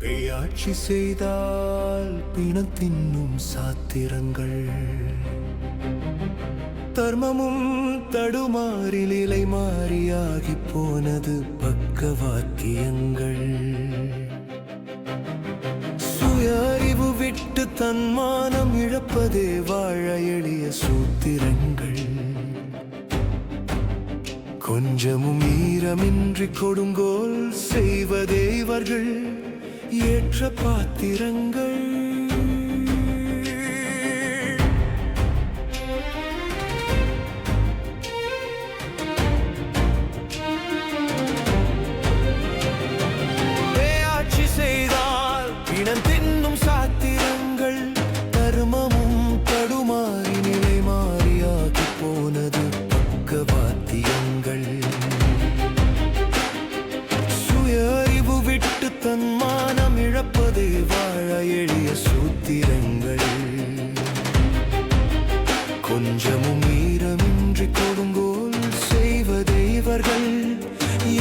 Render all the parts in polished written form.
பேயாட்சி செய்தால் பிணம் தின்னும் சாத்திரங்கள், தர்மமும் தடுமாறி நிலை மாறியாகி போனது பக்கவாத்தியங்கள். சுய அறிவு விட்டு தன்மானம் இழப்பதே வாழ எளிய சூத்திரங்கள். கொஞ்சமும் ஈரமின்றி கொடுங்கோல் செய்வதே இவர்கள் ஏற்ற பாத்திரங்கள். பேயாட்சி செய்தால் பிணம் தின்னும் சாத்திரங்கள், தர்மமும் தடுமாறி நிலை மாறியாகி போனது பக்கவாத்தியங்கள். சுய அறிவு விட்டு தன்மானம் இழப்பதே வாழ எளிய சூத்திரங்கள். கொஞ்சமும் ஈரமின்றி கொடுங்கோல் செய்வதே இவர்கள்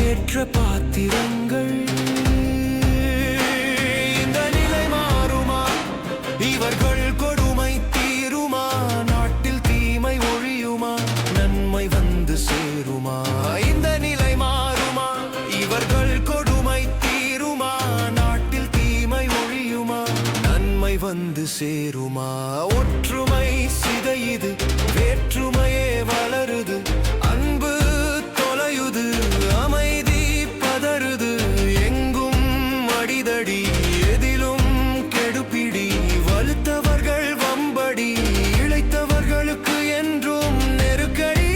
ஏற்ற பாத்திரங்கள். இந்த நிலை மாறுமா? இவர்கள் கொடுமை தீருமா? நாட்டில் தீமை ஒழியுமா? நன்மை வந்து சேருமா? இந்த நிலை மாறுமா? இவர்கள் கொடுமை தீருமா? நாட்டில் தீமை ஒழியுமா? நன்மை வந்து சேருமா? ஒற்றுமை சிதையுது, வேற்றுமையே வளருது, அன்பு தொலையுது, அமைதி பதறுது, எங்கும் அடிதடி, எதிலும் கெடுபிடி, வலுத்தவர்கள் வம்படி, இளைத்தவர்களுக்கு என்றும் நெருக்கடி.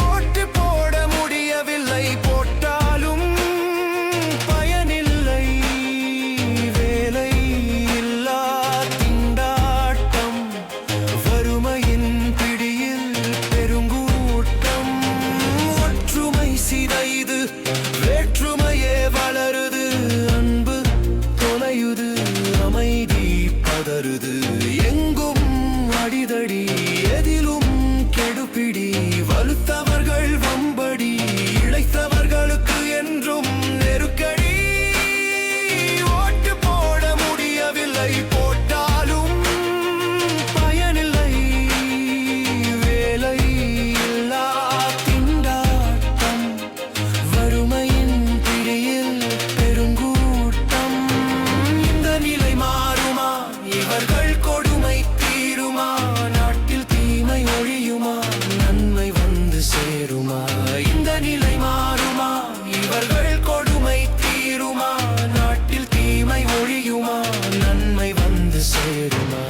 ஓட்டு போட முடியவில்லை, போட்டாலும் பயனில்லை, வேலை இல்லா திண்டாட்டம், வறுமையின் பிடியில் பெருங்கூட்டம். ஒற்றுமை சிதையுது, வேற்றுமையே வளருது, அன்பு தொலையுது, அமைதி பதறுது, எங்கும் அடிதடி, எதிலும் கெடுபிடி, வலுத்தவர்கள் வம்படி, இளைத்தவர்களுக்கு என்றும் நெருக்கடி. ஓட்டு போட முடியவில்லை, போட்டாலும் பயனில்லை, வேலை இல்லா திண்டாட்டம், வறுமையின் பிடியில் பெருங்கூட்டம். இந்த நிலை மாறுமா? இவர்கள் கொடுமை தீருமா? நாட்டில் தீமை ஒழியுமா? நன்மை வந்து சேருமா? இந்த நிலை மாறுமா? இவர்கள் கொடுமை தீருமா? நாட்டில் தீமை ஒழியுமா? நன்மை வந்து சேருமா?